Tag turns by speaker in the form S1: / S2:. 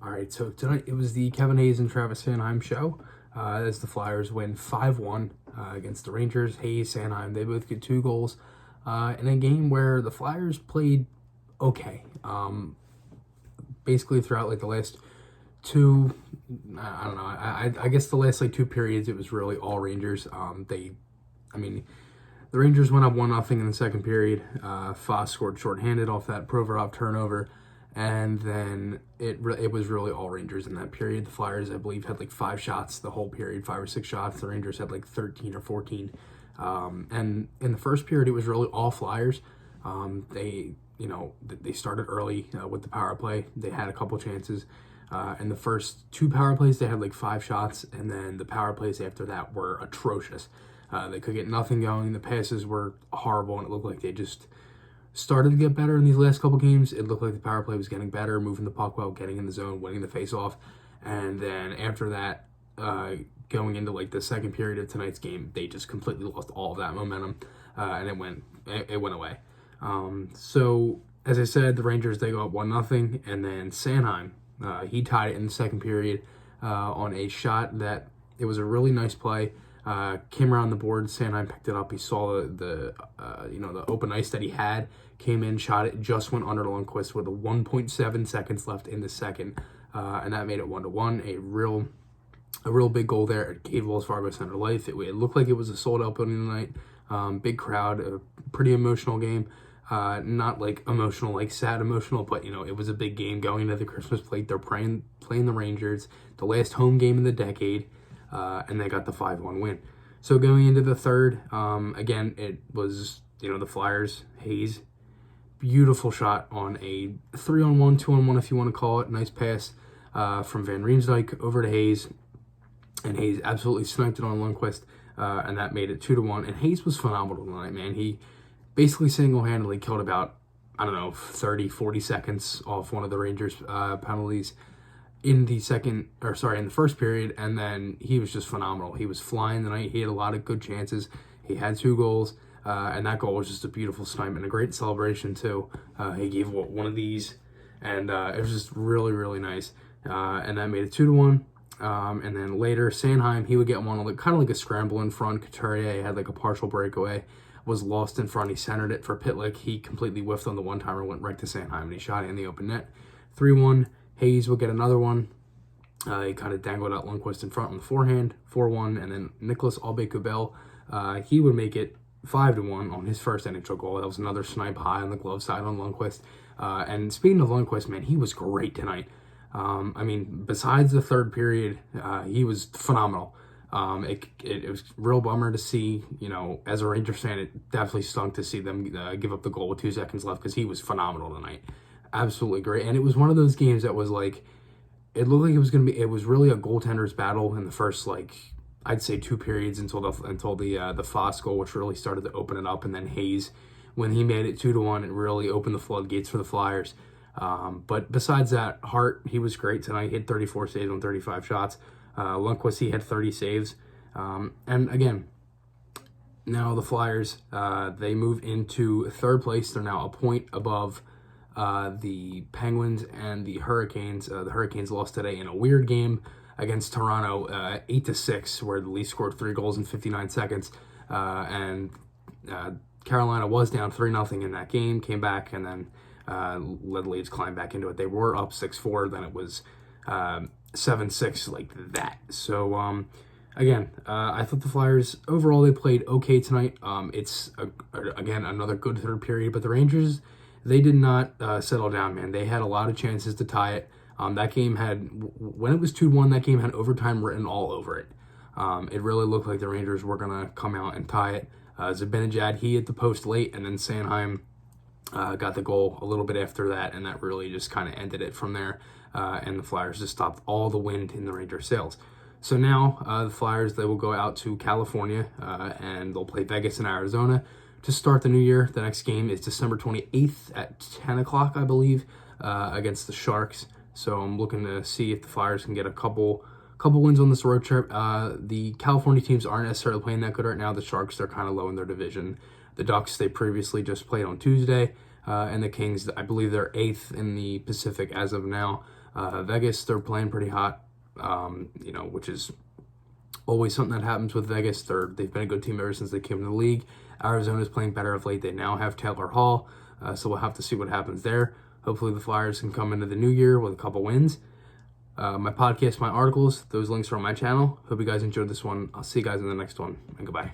S1: All right, so tonight it was the Kevin Hayes and Travis Sanheim show as the Flyers win 5-1 against the Rangers. Hayes, Sanheim, they both get 2 goals in a game where the Flyers played okay. Basically throughout like the last two, I don't know, I guess the last like 2 periods it was really all Rangers. The Rangers went up 1-0 in the second period. Foss scored shorthanded off that Provorov turnover. And then it was really all Rangers in that period. The Flyers, I believe, had like 5 shots the whole period, 5 or 6 shots. The Rangers had like 13 or 14. And in the first period, it was really all Flyers. They started early with the power play. They had a couple chances. In the first 2 power plays, they had like 5 shots. And then the power plays after that were atrocious. They could get nothing going. The passes were horrible, and it looked like they just started to get better in these last couple games. It looked like the power play was getting better, moving the puck well, getting in the zone, winning the face-off. And then after that, going into like the second period of tonight's game, they just completely lost all of that momentum, and it went away. So as I said, the Rangers, they go up 1-0, and then Sanheim, he tied it in the second period on a shot that it was a really nice play. Came around the board, Sanheim picked it up. He saw the open ice that he had, came in, shot it, just went under Lundqvist with 1.7 seconds left in the second, and that made it 1-1. A real big goal there. It gave Wells Fargo Center life. It looked like it was a sold-out building tonight. Big crowd, a pretty emotional game. Not like emotional, like sad emotional, but it was a big game going into the Christmas plate. They're playing the Rangers, the last home game in the decade. And they got the 5-1 win. So going into the third, again, it was, the Flyers, Hayes, beautiful shot on a 3-on-1, 2-on-1 if you want to call it. Nice pass from Van Riemsdyk over to Hayes. And Hayes absolutely sniped it on Lundqvist, and that made it 2-1. And Hayes was phenomenal tonight, man. He basically single-handedly killed about, 30, 40 seconds off one of the Rangers' penalties in the first period, and then he was just phenomenal. He was flying tonight. He had a lot of good chances. He had 2 goals, and that goal was just a beautiful snipe and a great celebration too. He gave one of these, and it was just really, really nice. And that made it 2-1. And then later, Sanheim, he would get one, kind of like a scramble in front. Couturier had like a partial breakaway, was lost in front. He centered it for Pitlick. He completely whiffed on the one-timer, went right to Sanheim, and he shot it in the open net. 3-1. Hayes will get another one. He kind of dangled out Lundqvist in front on the forehand, 4-1, and then Nicholas Aube-Kubel, he would make it 5-1 on his first NHL goal. That was another snipe high on the glove side on Lundqvist. And speaking of Lundqvist, man, he was great tonight. Besides the third period, he was phenomenal. It was a real bummer to see, as a Rangers fan, it definitely stunk to see them give up the goal with 2 seconds left, because he was phenomenal tonight. Absolutely great. And it was one of those games that was like, it looked like it was really a goaltender's battle in the first, I'd say 2 periods until the Foss goal, which really started to open it up. And then Hayes, when he made it 2-1, it really opened the floodgates for the Flyers. But besides that, Hart, he was great tonight. He had 34 saves on 35 shots. Lundqvist, he had 30 saves. And again, now the Flyers, they move into 3rd place. They're now a point above the Penguins and the Hurricanes. The Hurricanes lost today in a weird game against Toronto, 8-6, where the Leafs scored 3 goals in 59 seconds. And Carolina was down 3-0 in that game, came back, and then let the Leafs climb back into it. They were up 6-4, then it was 7-6 like that. So, again, I thought the Flyers, overall, they played okay tonight. It's, again, another good third period, but the Rangers, they did not settle down, man. They had a lot of chances to tie it. That game when it was 2-1, that game had overtime written all over it. It really looked like the Rangers were going to come out and tie it. Zibanejad, he hit the post late, and then Sanheim got the goal a little bit after that, and that really just kind of ended it from there. And the Flyers just stopped all the wind in the Rangers' sails. So now the Flyers, they will go out to California, and they'll play Vegas and Arizona to start the new year. The next game is December 28th at 10 o'clock, I believe, against the Sharks. So I'm looking to see if the Flyers can get a couple wins on this road trip. The California teams aren't necessarily playing that good right now. The Sharks, they're kind of low in their division. The Ducks, they previously just played on Tuesday. And the Kings, I believe they're 8th in the Pacific as of now. Vegas, they're playing pretty hot, which is always something that happens with Vegas. They've been a good team ever since they came to the league. Arizona's playing better of late. They now have Taylor Hall, so we'll have to see what happens there. Hopefully the Flyers can come into the new year with a couple wins. My podcast, my articles, those links are on my channel. Hope you guys enjoyed this one. I'll see you guys in the next one, and goodbye.